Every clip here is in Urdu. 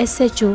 SHO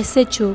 SHO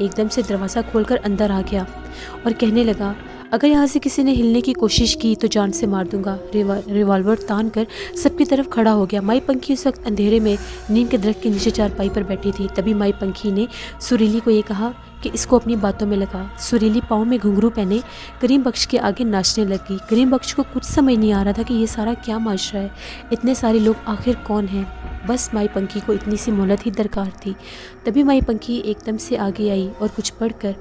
ایک دم سے دروازہ کھول کر اندر آ گیا اور کہنے لگا، اگر یہاں سے کسی نے ہلنے کی کوشش کی تو جان سے مار دوں گا۔ ریوالور تان کر سب کی طرف کھڑا ہو گیا۔ مائی پنکھی اس وقت اندھیرے میں نیم کے درخت کے نیچے چارپائی پر بیٹھی تھی۔ تبھی مائی پنکھی نے سریلی کو یہ کہا کہ اس کو اپنی باتوں میں لگا۔ سریلی پاؤں میں گھنگرو پہنے کریم بخش کے آگے ناچنے لگی۔ کریم بخش کو کچھ سمجھ نہیں آ رہا تھا کہ یہ سارا کیا معاشرہ ہے، اتنے سارے لوگ آخر کون ہیں۔ بس مائی پنکھی کو اتنی سی مہلت ہی درکار تھی۔ تبھی مائی پنکھی ایک دم سے آگے آئی اور کچھ پڑھ کر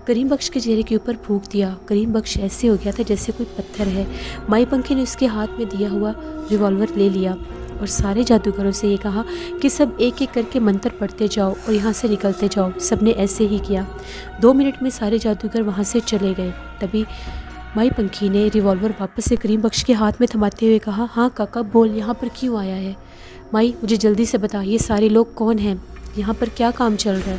کریم بخش کے چہرے کے اوپر پھونک دیا۔ کریم بخش ایسے ہو گیا تھا جیسے کوئی پتھر ہے۔ مائی پنکھی نے اس کے ہاتھ میں دیا ہوا ریوالور لے لیا اور سارے جادوگروں سے یہ کہا کہ سب ایک ایک کر کے منتر پڑھتے جاؤ اور یہاں سے نکلتے جاؤ۔ سب نے ایسے ہی کیا۔ 2 منٹ میں سارے جادوگر وہاں سے چلے گئے۔ تبھی مائی پنکھی نے ریوالور واپس سے کریم بخش کے ہاتھ میں تھماتے ہوئے کہا، ہاں کاکا بول، یہاں پر کیوں آیا ہے؟ مائی مجھے جلدی سے بتا، یہ سارے لوگ کون ہیں؟ یہاں پر کیا کام چل رہا ہے؟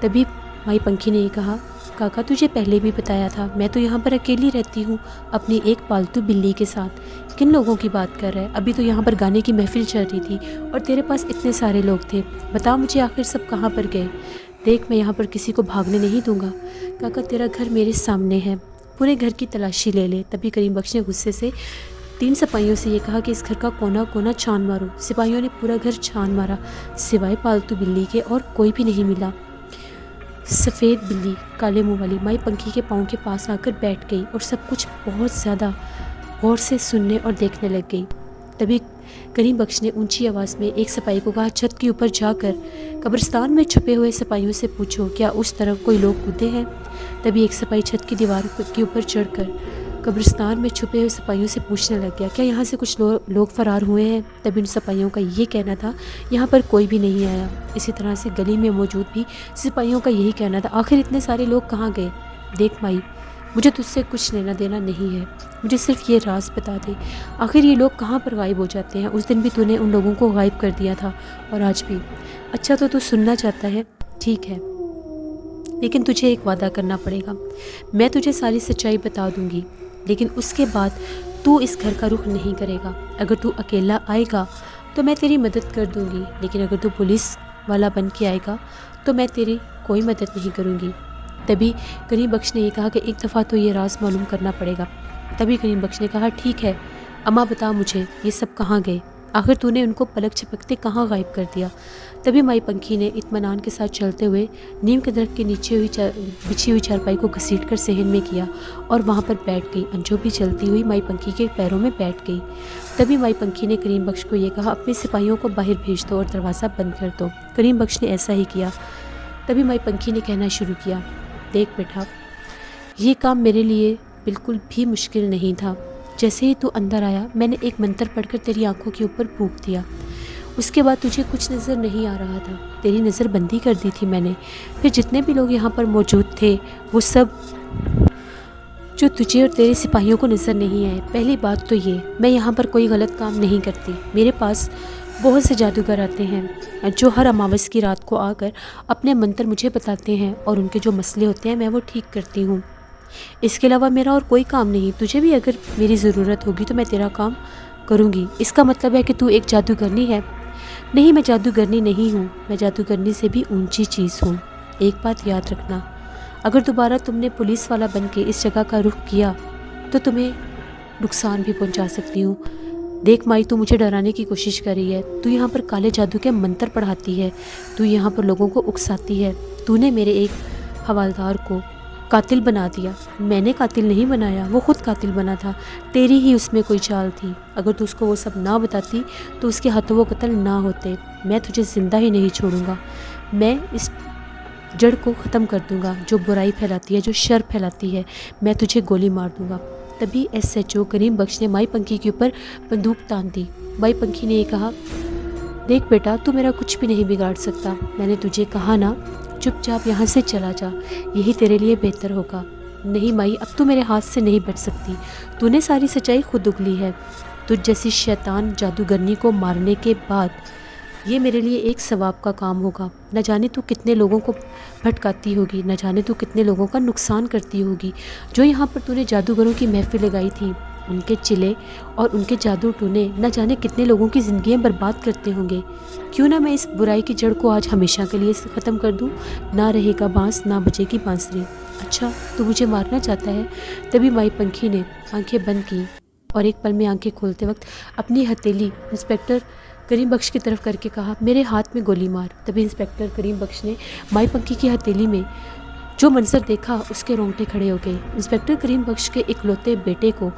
تبھی مائی پنکھی نے یہ کہا، کاکا تجھے پہلے بھی بتایا تھا، میں تو یہاں پر اکیلی رہتی ہوں اپنی ایک پالتو بلی کے ساتھ۔ کن لوگوں کی بات کر رہا ہے؟ ابھی تو یہاں پر گانے کی محفل چل رہی تھی اور تیرے پاس اتنے سارے لوگ تھے، بتا مجھے آخر سب کہاں پر گئے؟ دیکھ میں یہاں پر کسی کو بھاگنے نہیں دوں گا۔ کاکا تیرا گھر میرے سامنے ہے، پورے گھر کی تلاشی لے لے۔ تبھی کریم بخش نے غصے سے 3 سپاہیوں سے یہ کہا کہ اس گھر کا کونا کونا چھان مارو۔ سپاہیوں نے پورا گھر چھان مارا، سوائے پالتو بلی کے اور کوئی بھی نہیں ملا۔ سفید بلی کالے منہ والی مائی پنکھی کے پاؤں کے پاس آ کر بیٹھ گئی اور سب کچھ بہت زیادہ غور سے سننے اور دیکھنے لگ گئی۔ تبھی کریم بخش نے اونچی آواز میں ایک سپاہی کو کہا، چھت کے اوپر جا کر قبرستان میں چھپے ہوئے سپاہیوں سے پوچھو کیا اس طرف کوئی لوگ کودے ہیں؟ تبھی ایک سپاہی چھت کی دیوار کے اوپر چڑھ کر قبرستان میں چھپے ہوئے سپاہیوں سے پوچھنے لگ گیا، کیا یہاں سے کچھ لوگ فرار ہوئے ہیں؟ تبھی ان سپاہیوں کا یہ کہنا تھا، یہاں پر کوئی بھی نہیں آیا۔ اسی طرح سے گلی میں موجود بھی سپاہیوں کا یہی کہنا تھا، آخر اتنے سارے لوگ کہاں گئے؟ دیکھ مائی، مجھے تجھ سے کچھ لینا دینا نہیں ہے، مجھے صرف یہ راز بتا دے، آخر یہ لوگ کہاں پر غائب ہو جاتے ہیں؟ اس دن بھی تو نے ان لوگوں کو غائب کر دیا تھا اور آج بھی۔ اچھا تو سننا چاہتا ہے، ٹھیک ہے، لیکن تجھے ایک وعدہ کرنا پڑے گا۔ میں تجھے ساری سچائی بتا دوں گی، لیکن اس کے بعد تو اس گھر کا رخ نہیں کرے گا۔ اگر تو اکیلا آئے گا تو میں تیری مدد کر دوں گی، لیکن اگر تو پولیس والا بن کے آئے گا تو میں تیری کوئی مدد نہیں کروں گی۔ تبھی کریم بخش نے یہ کہا کہ ایک دفعہ تو یہ راز معلوم کرنا پڑے گا۔ تبھی کریم بخش نے کہا، ٹھیک ہے اماں، بتا مجھے یہ سب کہاں گئے؟ آخر تو نے ان کو پلک چھپکتے کہاں غائب کر دیا؟ تبھی مائی پنکھی نے اطمینان کے ساتھ چلتے ہوئے نیم کے درخت کے نیچے بچھی ہوئی چارپائی کو گھسیٹ کر صحن میں کیا اور وہاں پر بیٹھ گئی۔ انجو بھی چلتی ہوئی مائی پنکھی کے پیروں میں بیٹھ گئی۔ تبھی مائی پنکھی نے کریم بخش کو یہ کہا، اپنے سپاہیوں کو باہر بھیج دو اور دروازہ بند کر دو۔ کریم بخش نے ایسا ہی کیا۔ تبھی مائی پنکھی نے کہنا شروع کیا، دیکھ بیٹا، یہ کام میرے لیے بالکل بھی مشکل نہیں تھا۔ جیسے ہی تو اندر آیا میں نے ایک منتر پڑھ کر تیری آنکھوں کے اوپر پھونک دیا، اس کے بعد تجھے کچھ نظر نہیں آ رہا تھا، تیری نظر بندی کر دی تھی میں نے۔ پھر جتنے بھی لوگ یہاں پر موجود تھے وہ سب جو تجھے اور تیرے سپاہیوں کو نظر نہیں آئے۔ پہلی بات تو یہ، میں یہاں پر کوئی غلط کام نہیں کرتی، میرے پاس بہت سے جادوگر آتے ہیں جو ہر اماوس کی رات کو آ کر اپنے منتر مجھے بتاتے ہیں اور ان کے جو مسئلے ہوتے ہیں میں وہ ٹھیک کرتی ہوں۔ اس کے علاوہ میرا اور کوئی کام نہیں۔ تجھے بھی اگر میری ضرورت ہوگی تو میں تیرا کام کروں گی۔ اس کا مطلب ہے کہ تو ایک جادوگرنی ہے؟ نہیں، میں جادوگرنی نہیں ہوں، میں جادوگرنی سے بھی اونچی چیز ہوں۔ ایک بات یاد رکھنا، اگر دوبارہ تم نے پولیس والا بن کے اس جگہ کا رخ کیا تو تمہیں نقصان بھی پہنچا سکتی ہوں۔ دیکھ مائی، تو مجھے ڈرانے کی کوشش کر رہی ہے، تو یہاں پر کالے جادو کے منتر پڑھاتی ہے، تو یہاں پر لوگوں کو اکساتی ہے، تو نے میرے ایک حوالدار کو قاتل بنا دیا۔ میں نے قاتل نہیں بنایا، وہ خود قاتل بنا تھا، تیری ہی اس میں کوئی چال تھی۔ اگر تو اس کو وہ سب نہ بتاتی تو اس کے ہاتھوں وہ قتل نہ ہوتے۔ میں تجھے زندہ ہی نہیں چھوڑوں گا، میں اس جڑ کو ختم کر دوں گا جو برائی پھیلاتی ہے، جو شر پھیلاتی ہے، میں تجھے گولی مار دوں گا۔ تبھی ایس ایچ او کریم بخش نے مائی پنکھی کے اوپر بندوق تان دی۔ مائی پنکھی نے یہ کہا، دیکھ بیٹا، تو میرا کچھ بھی نہیں بگاڑ سکتا، میں نے تجھے کہا نا، چپ چاپ یہاں سے چلا جا، یہی تیرے لیے بہتر ہوگا۔ نہیں مائی، اب تو میرے ہاتھ سے نہیں بچ سکتی، تو نے ساری سچائی خود اگلی ہے۔ تجھ جیسی شیطان جادوگرنی کو مارنے کے بعد یہ میرے لیے ایک ثواب کا کام ہوگا۔ نہ جانے تو کتنے لوگوں کو بھٹکاتی ہوگی، نہ جانے تو کتنے لوگوں کا نقصان کرتی ہوگی۔ جو یہاں پر تو نے جادوگروں کی محفل لگائی تھی، ان کے چلے اور ان کے جادو ٹونے نہ جانے کتنے لوگوں کی زندگیاں برباد کرتے ہوں گے۔ کیوں نہ میں اس برائی کی جڑ کو آج ہمیشہ کے لیے ختم کر دوں۔ نہ رہے گا بانس نہ بجے گی بانسری۔ اچھا تو مجھے مارنا چاہتا ہے؟ تبھی مائی پنکھی نے آنکھیں بند کی اور ایک پل میں آنکھیں کھولتے وقت اپنی ہتھیلی انسپکٹر کریم بخش کی طرف کر کے کہا، میرے ہاتھ میں گولی مار۔ تبھی انسپکٹر کریم بخش نے مائی پنکھی کی ہتھیلی میں جو منظر دیکھا اس کے رونگٹے کھڑے ہو گئے۔ انسپکٹر کریم بخش کے اکلوتے بیٹے کو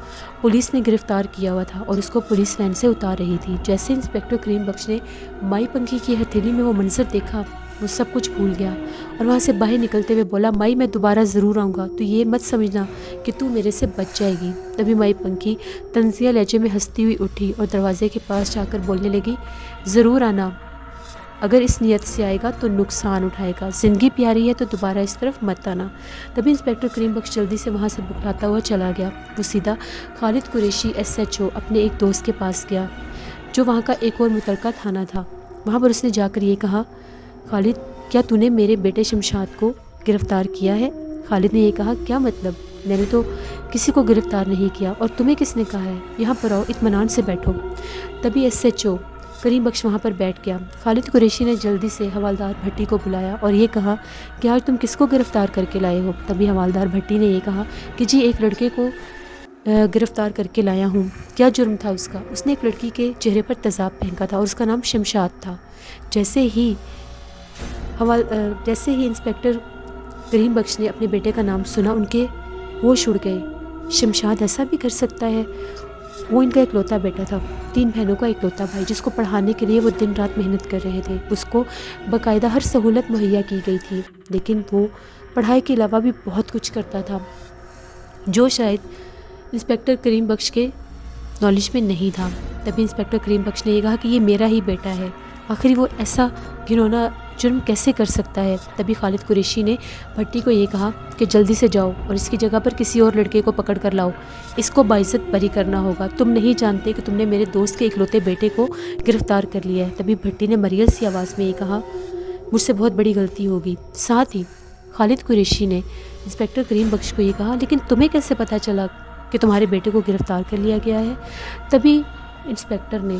پولیس نے گرفتار کیا ہوا تھا اور اس کو پولیس وین سے اتار رہی تھی۔ جیسے انسپکٹر کریم بخش نے مائی پنکھی کی ہتھیلی میں وہ منظر دیکھا وہ سب کچھ بھول گیا اور وہاں سے باہر نکلتے ہوئے بولا، مائی میں دوبارہ ضرور آؤں گا، تو یہ مت سمجھنا کہ تو میرے سے بچ جائے گی۔ تبھی مائی پنکھی طنزیہ لہجے میں ہنستی ہوئی اٹھی اور دروازے کے پاس جا کر بولنے لگی، ضرور آنا، اگر اس نیت سے آئے گا تو نقصان اٹھائے گا، زندگی پیاری ہے تو دوبارہ اس طرف مت آنا۔ تبھی انسپکٹر کریم بخش جلدی سے وہاں سے بکھلاتا ہوا چلا گیا۔ وہ سیدھا خالد قریشی SHO اپنے ایک دوست کے پاس گیا جو وہاں کا ایک اور متعلقہ تھانہ تھا۔ وہاں پر اس نے جا کر یہ کہا، خالد کیا تو نے میرے بیٹے شمشاد کو گرفتار کیا ہے؟ خالد نے یہ کہا، کیا مطلب؟ میں نے تو کسی کو گرفتار نہیں کیا، اور تمہیں کس نے کہا ہے؟ یہاں پر آؤ، اطمینان سے بیٹھو۔ تبھی SHO کریم بخش وہاں پر بیٹھ گیا۔ خالد قریشی نے جلدی سے حوالدار بھٹی کو بلایا اور یہ کہا کہ آج تم کس کو گرفتار کر کے لائے ہو؟ تبھی حوالدار بھٹی نے یہ کہا کہ جی ایک لڑکے کو گرفتار کر کے لایا ہوں۔ کیا جرم تھا اس کا؟ اس نے ایک لڑکی کے چہرے پر تیزاب پھینکا تھا اور اس کا نام شمشاد تھا۔ جیسے ہی انسپکٹر کریم بخش نے اپنے بیٹے کا نام سنا ان کے ہوش اڑ گئے۔ شمشاد ایسا بھی کر سکتا ہے؟ وہ ان کا اکلوتا بیٹا تھا، 3 بہنوں کا اکلوتا بھائی، جس کو پڑھانے کے لیے وہ دن رات محنت کر رہے تھے۔ اس کو باقاعدہ ہر سہولت مہیا کی گئی تھی، لیکن وہ پڑھائی کے علاوہ بھی بہت کچھ کرتا تھا جو شاید انسپکٹر کریم بخش کے نالج میں نہیں تھا۔ تبھی انسپکٹر کریم بخش نے یہ کہا کہ یہ میرا ہی بیٹا ہے، آخر وہ ایسا گھنونا جرم کیسے کر سکتا ہے؟ تبھی خالد قریشی نے بھٹی کو یہ کہا کہ جلدی سے جاؤ اور اس کی جگہ پر کسی اور لڑکے کو پکڑ کر لاؤ، اس کو باعزت بری کرنا ہوگا، تم نہیں جانتے کہ تم نے میرے دوست کے اکلوتے بیٹے کو گرفتار کر لیا ہے۔ تبھی بھٹی نے مریل سی آواز میں یہ کہا، مجھ سے بہت بڑی غلطی ہوگی۔ ساتھ ہی خالد قریشی نے انسپکٹر کریم بخش کو یہ کہا، لیکن تمہیں کیسے پتہ چلا کہ تمہارے بیٹے کو گرفتار کر لیا گیا ہے؟ تبھی انسپکٹر نے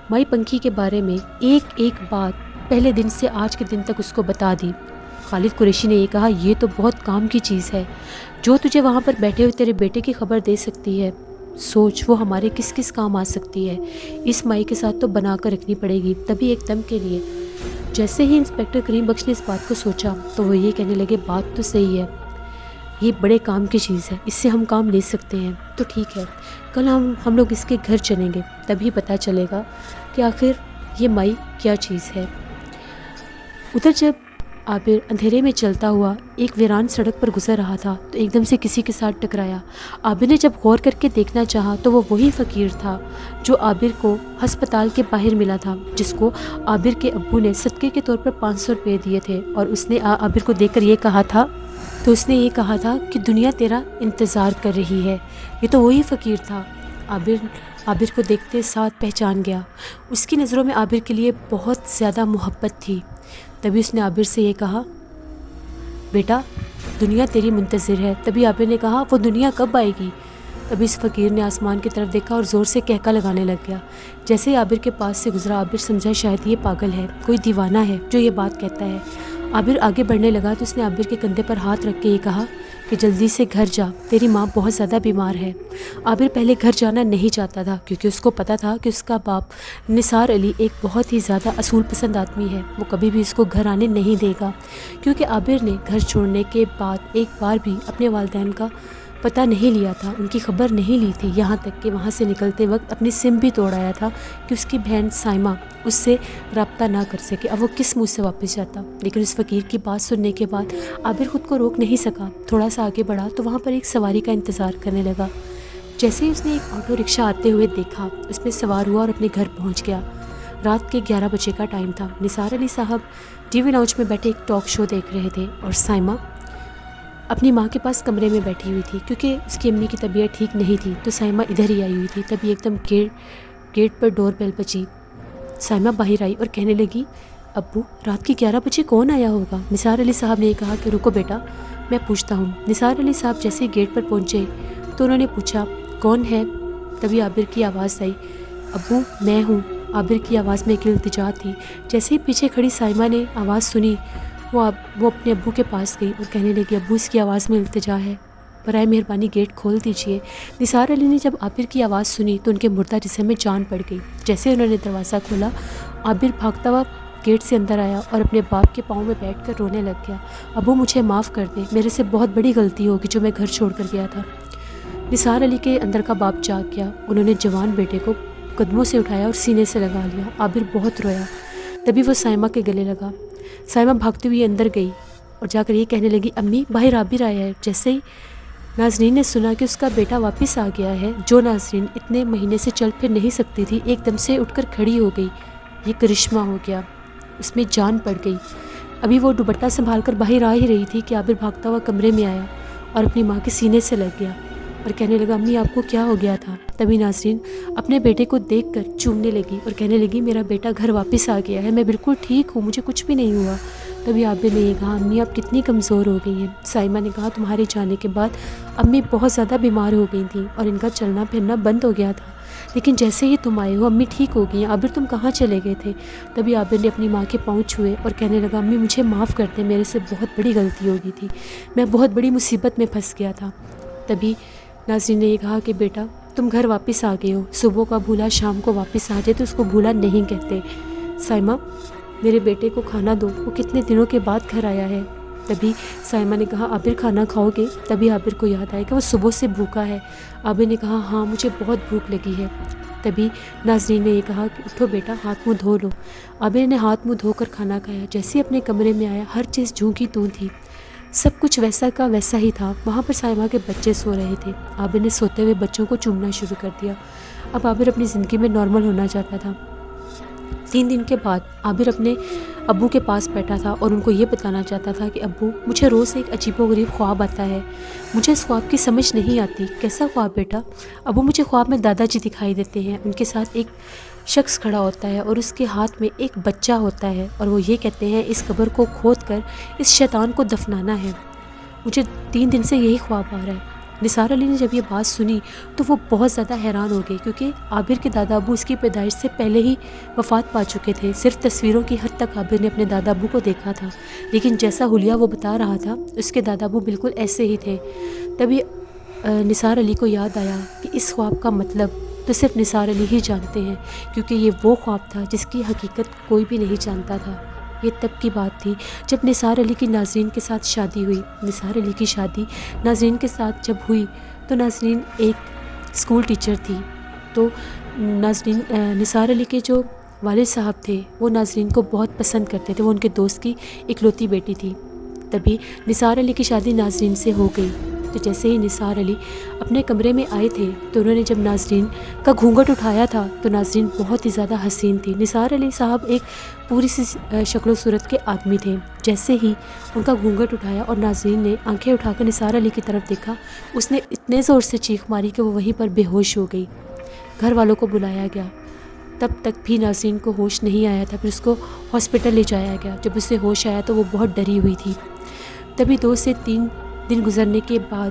مائی پنکھی کے بارے میں ایک ایک بات پہلے دن سے آج کے دن تک اس کو بتا دی۔ خالد قریشی نے یہ کہا، یہ تو بہت کام کی چیز ہے جو تجھے وہاں پر بیٹھے ہوئے تیرے بیٹے کی خبر دے سکتی ہے۔ سوچ وہ ہمارے کس کس کام آ سکتی ہے، اس مائی کے ساتھ تو بنا کر رکھنی پڑے گی۔ تبھی ایک دم کے لیے جیسے ہی انسپکٹر کریم بخش نے اس بات کو سوچا تو وہ یہ کہنے لگے، بات تو صحیح ہے، یہ بڑے کام کی چیز ہے، اس سے ہم کام لے سکتے ہیں، تو ٹھیک ہے، کل ہم لوگ اس کے گھر چلیں گے، تبھی پتہ چلے گا کہ آخر یہ مائی کیا چیز ہے۔ ادھر جب عابر اندھیرے میں چلتا ہوا ایک ویران سڑک پر گزر رہا تھا تو ایک دم سے کسی کے ساتھ ٹکرایا۔ عابر نے جب غور کر کے دیکھنا چاہا تو وہ وہی فقیر تھا جو عابر کو ہسپتال کے باہر ملا تھا، جس کو عابر کے ابو نے صدقے کے طور پر 500 روپے دیے تھے، اور اس نے عابر کو دیکھ کر یہ کہا تھا کہ دنیا تیرا انتظار کر رہی ہے۔ یہ تو وہی فقیر تھا۔ عابر کو دیکھتے ساتھ پہچان گیا۔ اس کی نظروں میں عابر کے لیے بہت زیادہ محبت تھی۔ تبھی اس نے عابر سے یہ کہا، بیٹا دنیا تیری منتظر ہے۔ تبھی عابر نے کہا، وہ دنیا کب آئے گی؟ تبھی اس فقیر نے آسمان کی طرف دیکھا اور زور سے کہکا لگانے لگ گیا۔ جیسے ہی عابر کے پاس سے گزرا، عابر سمجھا شاید یہ پاگل ہے، کوئی دیوانہ ہے جو یہ بات کہتا ہے۔ عابر آگے بڑھنے لگا تو اس نے عابر کے کندھے پر ہاتھ رکھ کے یہ کہا کہ جلدی سے گھر جا، تیری ماں بہت زیادہ بیمار ہے۔ عابر پہلے گھر جانا نہیں چاہتا تھا کیونکہ اس کو پتہ تھا کہ اس کا باپ نثار علی ایک بہت ہی زیادہ اصول پسند آدمی ہے، وہ کبھی بھی اس کو گھر آنے نہیں دے گا، کیونکہ عابر نے گھر چھوڑنے کے بعد ایک بار بھی اپنے والدین کا پتہ نہیں لیا تھا، ان کی خبر نہیں لی تھی، یہاں تک کہ وہاں سے نکلتے وقت اپنی سم بھی توڑ آیا تھا کہ اس کی بہن سائمہ اس سے رابطہ نہ کر سکے، اب وہ کس منہ سے واپس جاتا۔ لیکن اس فقیر کی بات سننے کے بعد عابر خود کو روک نہیں سکا، تھوڑا سا آگے بڑھا تو وہاں پر ایک سواری کا انتظار کرنے لگا۔ جیسے ہی اس نے ایک آٹو رکشہ آتے ہوئے دیکھا، اس میں سوار ہوا اور اپنے گھر پہنچ گیا۔ رات کے 11 بجے کا ٹائم تھا۔ نثار علی صاحب ٹی وی لاؤنج میں بیٹھے ایک ٹاک شو دیکھ رہے تھے اور سائمہ اپنی ماں کے پاس کمرے میں بیٹھی ہوئی تھی، کیونکہ اس کی امی کی طبیعت ٹھیک نہیں تھی تو سائمہ ادھر ہی آئی ہوئی تھی۔ تبھی ایک دم گیٹ پر ڈور بیل بجی۔ سائمہ باہر آئی اور کہنے لگی، ابو رات کے 11 بجے کون آیا ہوگا؟ نثار علی صاحب نے یہ کہا کہ رکو بیٹا میں پوچھتا ہوں۔ نثار علی صاحب جیسے گیٹ پر پہنچے تو انہوں نے پوچھا، کون ہے؟ تبھی عابر کی آواز آئی۔ ابو میں ہوں۔ عابر کی آواز میں ایک التجا تھی۔ جیسے ہی پیچھے کھڑی سائمہ نے آواز سنی وہ اپنے ابو کے پاس گئی اور کہنے لگی ابو اس کی آواز میں التجا ہے، برائے مہربانی گیٹ کھول دیجیے۔ نثار علی نے جب عابر کی آواز سنی تو ان کے مردہ جسم میں جان پڑ گئی۔ جیسے انہوں نے دروازہ کھولا عابر بھاگتا ہوا گیٹ سے اندر آیا اور اپنے باپ کے پاؤں میں بیٹھ کر رونے لگ گیا۔ ابو مجھے معاف کر دیں، میرے سے بہت بڑی غلطی ہوگی جو میں گھر چھوڑ کر گیا تھا۔ نثار علی کے اندر کا باپ جاگ گیا۔ انہوں نے جوان بیٹے کو قدموں سے اٹھایا اور سینے سے لگا لیا۔ عابر بہت رویا۔ تبھی وہ سائمہ کے گلے لگا۔ سائمہ بھاگتی ہوئی اندر گئی اور جا کر یہ کہنے لگی امی باہر عابر آیا ہے۔ جیسے ہی ناظرین نے سنا کہ اس کا بیٹا واپس آ گیا ہے، جو ناظرین اتنے مہینے سے چل پھر نہیں سکتی تھی، ایک دم سے اٹھ کر کھڑی ہو گئی۔ یہ کرشمہ ہو گیا، اس میں جان پڑ گئی۔ ابھی وہ دوپٹہ سنبھال کر باہر آ ہی رہی تھی کہ عابر بھاگتا ہوا کمرے میں آیا اور اپنی ماں کے سینے سے لگ گیا اور کہنے لگا امی آپ کو کیا ہو گیا تھا؟ تبھی ناظرین اپنے بیٹے کو دیکھ کر چومنے لگی اور کہنے لگی میرا بیٹا گھر واپس آ گیا ہے، میں بالکل ٹھیک ہوں، مجھے کچھ بھی نہیں ہوا۔ تبھی عابر نے یہ کہا امی آپ کتنی کمزور ہو گئی ہیں۔ سائمہ نے کہا تمہارے جانے کے بعد امی بہت زیادہ بیمار ہو گئی تھیں اور ان کا چلنا پھرنا بند ہو گیا تھا، لیکن جیسے ہی تم آئے ہو امی ٹھیک ہو گئی ہیں۔ عابر تم کہاں چلے گئے تھے؟ تبھی عابر نے اپنی ماں کے پاؤں چھوئے اور کہنے لگا امی مجھے معاف کر دیں، میرے سے بہت بڑی غلطی ہو گئی تھی، میں بہت بڑی مصیبت میں پھنس گیا تھا۔ تبھی ناظرین نے یہ کہا کہ بیٹا تم گھر واپس آ گئے ہو، صبح کا بھولا شام کو واپس آ جائے تو اس کو بھولا نہیں کہتے۔ سائمہ میرے بیٹے کو کھانا دو، وہ کتنے دنوں کے بعد گھر آیا ہے۔ تبھی سائمہ نے کہا عابر کھانا کھاؤ گے؟ تبھی عابر کو یاد آیا کہ وہ صبح سے بھوکا ہے۔ عابر نے کہا ہاں مجھے بہت بھوک لگی ہے۔ تبھی ناظرین نے یہ کہا کہ اٹھو بیٹا ہاتھ منہ دھو لو۔ عابر نے ہاتھ منہ دھو کر کھانا کھایا۔ جیسے اپنے کمرے میں آیا ہر چیز جوں کی توں تھی، سب کچھ ویسا کا ویسا ہی تھا۔ وہاں پر سائمہ کے بچے سو رہے تھے۔ عابر نے سوتے ہوئے بچوں کو چومنا شروع کر دیا۔ اب عابر اپنی زندگی میں نارمل ہونا چاہتا تھا۔ 3 دن کے بعد عابر اپنے ابو کے پاس بیٹھا تھا اور ان کو یہ بتانا چاہتا تھا کہ ابو مجھے روز ایک عجیب و غریب خواب آتا ہے، مجھے اس خواب کی سمجھ نہیں آتی۔ کیسا خواب بیٹا؟ ابو مجھے خواب میں دادا جی دکھائی دیتے ہیں، ان کے ساتھ ایک شخص کھڑا ہوتا ہے اور اس کے ہاتھ میں ایک بچہ ہوتا ہے اور وہ یہ کہتے ہیں اس قبر کو کھود کر اس شیطان کو دفنانا ہے۔ مجھے 3 دن سے یہی خواب آ رہا ہے۔ نثار علی نے جب یہ بات سنی تو وہ بہت زیادہ حیران ہو گئی، کیونکہ عابر کے دادا ابو اس کی پیدائش سے پہلے ہی وفات پا چکے تھے۔ صرف تصویروں کی حد تک عابر نے اپنے دادا ابو کو دیکھا تھا، لیکن جیسا حلیہ وہ بتا رہا تھا اس کے دادا ابو بالکل ایسے ہی تھے۔ تبھی نثار علی کو یاد آیا کہ اس خواب کا مطلب تو صرف نثار علی ہی جانتے ہیں، کیونکہ یہ وہ خواب تھا جس کی حقیقت کوئی بھی نہیں جانتا تھا۔ یہ تب کی بات تھی جب نثار علی کی ناظرین کے ساتھ شادی ہوئی۔ نثار علی کی شادی ناظرین کے ساتھ جب ہوئی تو ناظرین ایک اسکول ٹیچر تھی، تو ناظرین نثار علی کے جو والد صاحب تھے وہ ناظرین کو بہت پسند کرتے تھے، وہ ان کے دوست کی اکلوتی بیٹی تھی۔ تبھی نثار علی کی شادی ناظرین سے ہو گئی۔ تو جیسے ہی نثار علی اپنے کمرے میں آئے تھے تو انہوں نے جب ناظرین کا گھونگھٹ اٹھایا تھا تو ناظرین بہت ہی زیادہ حسین تھی۔ نثار علی صاحب ایک پوری سی شکل و صورت کے آدمی تھے۔ جیسے ہی ان کا گھونگھٹ اٹھایا اور ناظرین نے آنکھیں اٹھا کر نثار علی کی طرف دیکھا، اس نے اتنے زور سے چیخ ماری کہ وہ وہیں پر بے ہوش ہو گئی۔ گھر والوں کو بلایا گیا، تب تک بھی ناظرین کو ہوش نہیں آیا تھا۔ پھر اس کو ہاسپٹل لے جایا گیا۔ جب اسے ہوش آیا تو وہ بہت ڈری ہوئی تھی۔ تبھی 2 سے 3 دن گزرنے کے بعد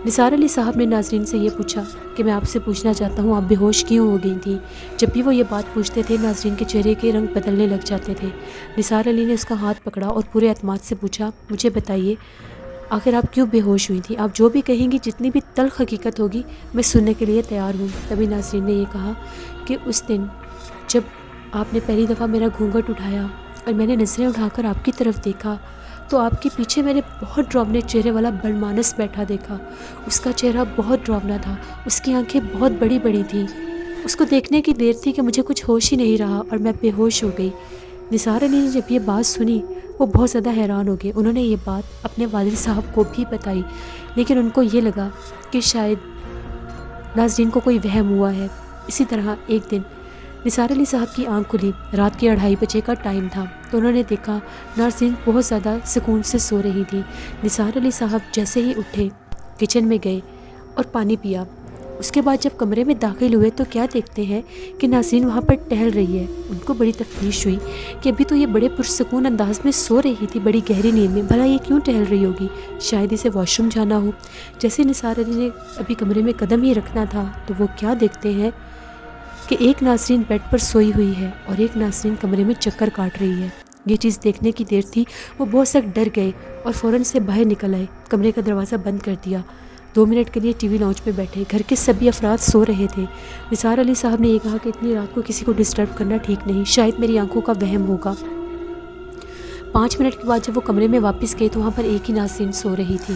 نثار علی صاحب نے ناظرین سے یہ پوچھا کہ میں آپ سے پوچھنا چاہتا ہوں آپ بے ہوش کیوں ہو گئی تھیں؟ جب بھی وہ یہ بات پوچھتے تھے ناظرین کے چہرے کے رنگ بدلنے لگ جاتے تھے۔ نثار علی نے اس کا ہاتھ پکڑا اور پورے اعتماد سے پوچھا مجھے بتائیے آخر آپ کیوں بے ہوش ہوئی تھیں؟ آپ جو بھی کہیں گی، جتنی بھی تلخ حقیقت ہوگی میں سننے کے لیے تیار ہوں۔ تبھی ناظرین نے یہ کہا کہ اس دن جب آپ نے پہلی دفعہ میرا گھونگھٹ اٹھایا اور میں نے نظریں اٹھا کر آپ کی طرف دیکھا تو آپ کے پیچھے میں نے بہت ڈراونے چہرے والا بڑمانس بیٹھا دیکھا۔ اس کا چہرہ بہت ڈراونا تھا، اس کی آنکھیں بہت بڑی بڑی تھیں۔ اس کو دیکھنے کی دیر تھی کہ مجھے کچھ ہوش ہی نہیں رہا اور میں بے ہوش ہو گئی۔ نثار علی نے جب یہ بات سنی وہ بہت زیادہ حیران ہو گئے۔ انہوں نے یہ بات اپنے والد صاحب کو بھی بتائی، لیکن ان کو یہ لگا کہ شاید ناظرین کو کوئی وہم ہوا ہے۔ اسی طرح ایک دن نثار علی صاحب کی آنکھ کھلی، رات کے 2:30 بجے کا ٹائم تھا، تو انہوں نے دیکھا ناظرین بہت زیادہ سکون سے سو رہی تھی۔ نثار علی صاحب جیسے ہی اٹھے کچن میں گئے اور پانی پیا۔ اس کے بعد جب کمرے میں داخل ہوئے تو کیا دیکھتے ہیں کہ ناظرین وہاں پر ٹہل رہی ہے۔ ان کو بڑی تفتیش ہوئی کہ ابھی تو یہ بڑے پرسکون انداز میں سو رہی تھی، بڑی گہری نیند میں، بھلا یہ کیوں ٹہل رہی ہوگی؟ شاید اسے واش روم جانا ہو۔ جیسے نثار علی نے ابھی کمرے میں قدم ہی رکھنا تھا تو وہ کیا دیکھتے ہیں کہ ایک ناظرین بیڈ پر سوئی ہوئی ہے اور ایک ناظرین کمرے میں چکر کاٹ رہی ہے۔ یہ چیز دیکھنے کی دیر تھی، وہ بہت سخت ڈر گئے اور فوراً سے باہر نکل آئے، کمرے کا دروازہ بند کر دیا۔ 2 منٹ کے لیے ٹی وی لاؤنج پہ بیٹھے، گھر کے سبھی افراد سو رہے تھے۔ نثار علی صاحب نے یہ کہا کہ اتنی رات کو کسی کو ڈسٹرب کرنا ٹھیک نہیں، شاید میری آنکھوں کا وہم ہوگا۔ 5 منٹ کے بعد جب وہ کمرے میں واپس گئے تو وہاں پر ایک ہی ناظرین سو رہی تھی۔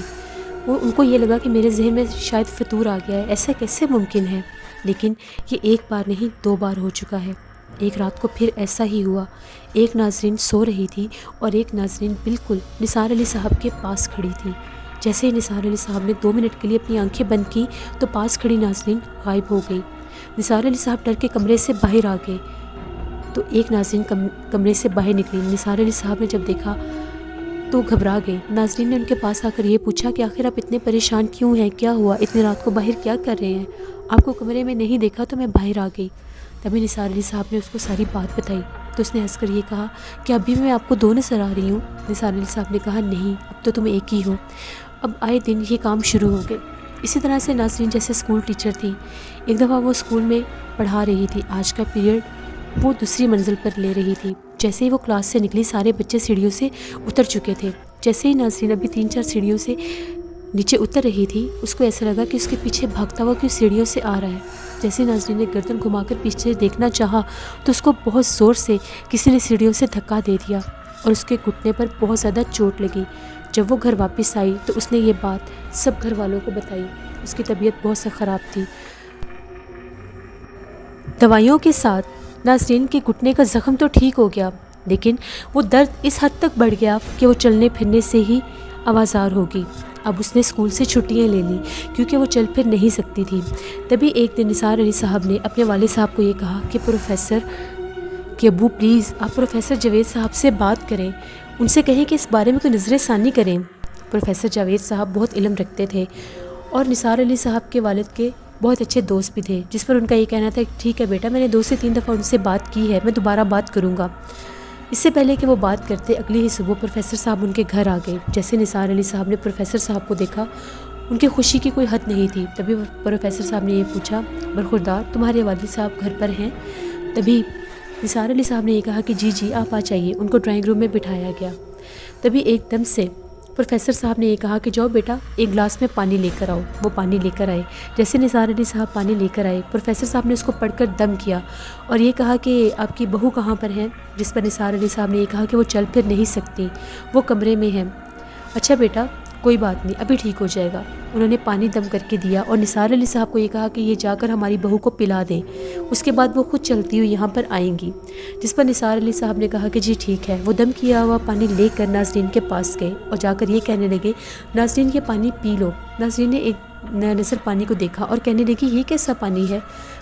ان کو یہ لگا کہ میرے ذہن میں شاید فطور آ گیا ہے، ایسا کیسے ممکن ہے؟ لیکن یہ ایک بار نہیں 2 بار ہو چکا ہے۔ ایک رات کو پھر ایسا ہی ہوا، ایک ناظرین سو رہی تھی اور ایک ناظرین بالکل نثار علی صاحب کے پاس کھڑی تھی۔ جیسے ہی نثار علی صاحب نے 2 منٹ کے لیے اپنی آنکھیں بند کی تو پاس کھڑی ناظرین غائب ہو گئی۔ نثار علی صاحب ڈر کے کمرے سے باہر آ گئے تو ایک ناظرین کمرے سے باہر نکلی۔ نثار علی صاحب نے جب دیکھا تو گھبرا گئے۔ ناظرین نے ان کے پاس آ کر یہ پوچھا کہ آخر آپ اتنے پریشان کیوں ہیں، کیا ہوا، اتنی رات کو باہر کیا کر رہے ہیں؟ آپ کو کمرے میں نہیں دیکھا تو میں باہر آ گئی۔ تبھی نثار علی صاحب نے اس کو ساری بات بتائی تو اس نے ہنس کر یہ کہا کہ ابھی میں آپ کو 2 نظر آ رہی ہوں؟ نثار علی صاحب نے کہا نہیں، اب تو تم ایک ہی ہو۔ اب آئے دن یہ کام شروع ہو گئے۔ اسی طرح سے ناظرین جیسے اسکول ٹیچر تھی، ایک دفعہ وہ اسکول میں پڑھا رہی تھی، آج کا پیریڈ وہ دوسری منزل پر لے رہی تھی۔ جیسے ہی وہ کلاس سے نکلی سارے بچے سیڑھیوں سے اتر چکے تھے۔ جیسے ہی ناظرین ابھی 3-4 سیڑھیوں سے نیچے اتر رہی تھی، اس کو ایسا لگا کہ اس کے پیچھے بھاگتا ہوا کوئی سیڑھیوں سے آ رہا ہے۔ جیسے ناظرین نے گردن گھما کر پیچھے دیکھنا چاہا تو اس کو بہت زور سے کسی نے سیڑھیوں سے دھکا دے دیا اور اس کے گھٹنے پر بہت زیادہ چوٹ لگی۔ جب وہ گھر واپس آئی تو اس نے یہ بات سب گھر والوں کو بتائی۔ اس کی طبیعت بہت سخت خراب تھی۔ دوائیوں کے ساتھ ناظرین کے گھٹنے کا زخم تو ٹھیک ہو گیا، لیکن وہ درد اس حد تک بڑھ گیا کہ وہ چلنے پھرنے سے ہی آوازار ہوگی۔ اب اس نے اسکول سے چھٹیاں لے لیں کیونکہ وہ چل پھر نہیں سکتی تھی۔ تبھی ایک دن نثار علی صاحب نے اپنے والد صاحب کو یہ کہا کہ پروفیسر کہ ابو پلیز آپ پروفیسر جاوید صاحب سے بات کریں، ان سے کہیں کہ اس بارے میں کوئی نظر ثانی کریں۔ پروفیسر جاوید صاحب بہت علم رکھتے تھے اور نثار علی صاحب کے والد کے بہت اچھے دوست بھی تھے، جس پر ان کا یہ کہنا تھا کہ ٹھیک ہے بیٹا، میں نے 2 سے 3 دفعہ ان سے بات کی ہے، میں دوبارہ بات کروں گا۔ اس سے پہلے کہ وہ بات کرتے اگلی ہی صبح پروفیسر صاحب ان کے گھر آ گئے۔ جیسے نثار علی صاحب نے پروفیسر صاحب کو دیکھا ان کی خوشی کی کوئی حد نہیں تھی۔ تبھی پروفیسر صاحب نے یہ پوچھا برخوردار تمہارے والد صاحب گھر پر ہیں؟ تبھی نثار علی صاحب نے یہ کہا کہ جی آپ آ جائیے۔ ان کو ڈرائنگ روم میں بٹھایا گیا۔ تبھی ایک دم سے پروفیسر صاحب نے یہ کہا کہ جاؤ بیٹا ایک گلاس میں پانی لے کر آؤ۔ وہ پانی لے کر آئے۔ جیسے نثار علی صاحب پانی لے کر آئے، پروفیسر صاحب نے اس کو پڑھ کر دم کیا اور یہ کہا کہ آپ کی بہو کہاں پر ہے؟ جس پر نثار علی صاحب نے یہ کہا کہ وہ چل پھر نہیں سکتی، وہ کمرے میں ہے۔ اچھا بیٹا کوئی بات نہیں، ابھی ٹھیک ہو جائے گا۔ انہوں نے پانی دم کر کے دیا اور نثار علی صاحب کو یہ کہا کہ یہ جا کر ہماری بہو کو پلا دیں، اس کے بعد وہ خود چلتی ہوئی یہاں پر آئیں گی۔ جس پر نثار علی صاحب نے کہا کہ جی ٹھیک ہے۔ وہ دم کیا ہوا پانی لے کر ناظرین کے پاس گئے اور جا کر یہ کہنے لگے ناظرین یہ پانی پی لو۔ ناظرین نے ایک نظر پانی کو دیکھا اور کہنے لگی یہ کیسا پانی ہے؟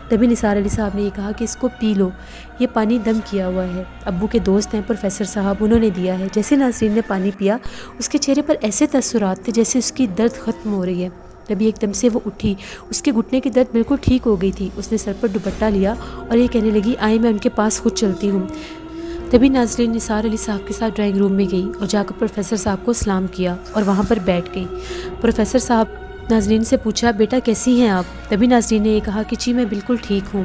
تبھی نثار علی صاحب نے یہ کہا کہ اس کو پی لو، یہ پانی دم کیا ہوا ہے، ابو کے دوست ہیں پروفیسر صاحب، انہوں نے دیا ہے۔ جیسے ناظرین نے پانی پیا اس کے چہرے پر ایسے تاثرات تھے جیسے اس کی درد ختم ہو رہی ہے۔ تبھی ایک دم سے وہ اٹھی، اس کے گھٹنے کی درد بالکل ٹھیک ہو گئی تھی۔ اس نے سر پر دوپٹہ لیا اور یہ کہنے لگی آئیں میں ان کے پاس خود چلتی ہوں۔ تبھی ناظرین نثار علی صاحب کے ساتھ ڈرائنگ روم میں گئی اور جا کر پروفیسر صاحب کو سلام کیا اور وہاں پر بیٹھ گئی۔ پروفیسر صاحب ناظرین سے پوچھا بیٹا کیسی ہیں آپ؟ تبھی ناظرین نے یہ کہا کہ جی میں بالکل ٹھیک ہوں۔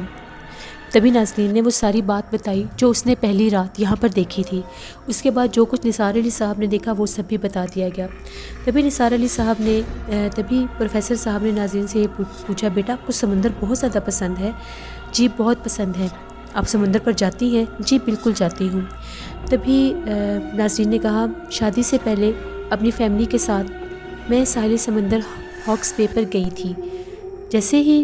تبھی ناظرین نے وہ ساری بات بتائی جو اس نے پہلی رات یہاں پر دیکھی تھی۔ اس کے بعد جو کچھ نثار علی صاحب نے دیکھا وہ سب بھی بتا دیا گیا۔ تبھی پروفیسر صاحب نے ناظرین سے یہ پوچھا بیٹا آپ کو سمندر بہت زیادہ پسند ہے؟ جی بہت پسند ہے۔ آپ سمندر پر جاتی ہیں؟ جی بالکل جاتی ہوں۔ تبھی ناظرین نے کہا شادی سے پہلے اپنی فیملی کے ساتھ میں ساحل سمندر ہاکس بے پر گئی تھی۔ جیسے ہی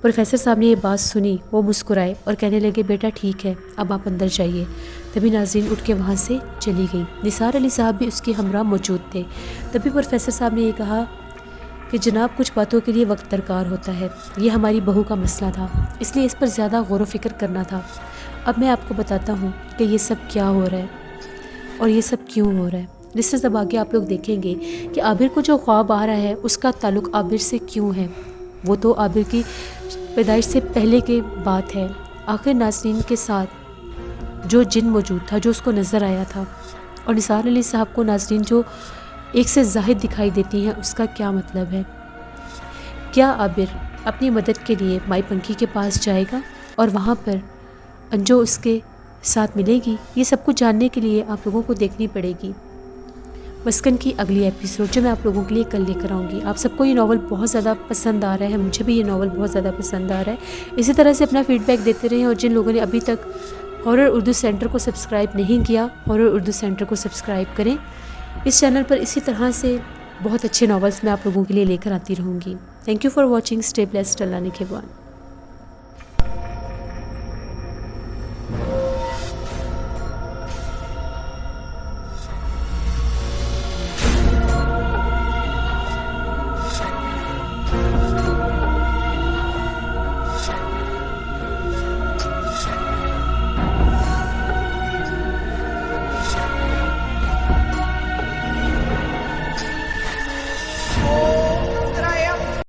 پروفیسر صاحب نے یہ بات سنی وہ مسکرائے اور کہنے لگے بیٹا ٹھیک ہے اب آپ اندر جائیے۔ تبھی ناظرین اٹھ کے وہاں سے چلی گئی۔ نثار علی صاحب بھی اس کے ہمراہ موجود تھے۔ تبھی پروفیسر صاحب نے یہ کہا کہ جناب کچھ باتوں کے لیے وقت درکار ہوتا ہے، یہ ہماری بہو کا مسئلہ تھا، اس لیے اس پر زیادہ غور و فکر کرنا تھا۔ اب میں آپ کو بتاتا ہوں کہ یہ سب کیا ہو رہا ہے اور یہ سب کیوں ہو رہا ہے۔ جس سے اب آگے آپ لوگ دیکھیں گے کہ عابر کو جو خواب آ رہا ہے اس کا تعلق عابر سے کیوں ہے۔ وہ تو عابر کی پیدائش سے پہلے کی بات ہے۔ آخر ناظرین کے ساتھ جو جن موجود تھا، جو اس کو نظر آیا تھا، اور نثار علی صاحب کو ناظرین جو ایک سے زاہد دکھائی دیتی ہیں، اس کا کیا مطلب ہے؟ کیا عابر اپنی مدد کے لیے مائی پنکھی کے پاس جائے گا اور وہاں پر انجو اس کے ساتھ ملے گی؟ یہ سب کچھ جاننے کے لیے آپ لوگوں کو دیکھنی پڑے گی مسکن کی اگلی ایپیسوڈ، جو میں آپ لوگوں کے لیے کل لے کر آؤں گی۔ آپ سب کو یہ ناول بہت زیادہ پسند آ رہا ہے، مجھے بھی یہ ناول بہت زیادہ پسند آ رہا ہے۔ اسی طرح سے اپنا فیڈ بیک دیتے رہیں، اور جن لوگوں نے ابھی تک ہارر اردو سینٹر کو سبسکرائب نہیں کیا، ہارر اردو سینٹر کو سبسکرائب کریں۔ اس چینل پر اسی طرح سے بہت اچھے ناولز میں آپ لوگوں کے لیے لے کر آتی رہوں گی۔ Thank you for watching, stay blessed, اللہ نگہبان۔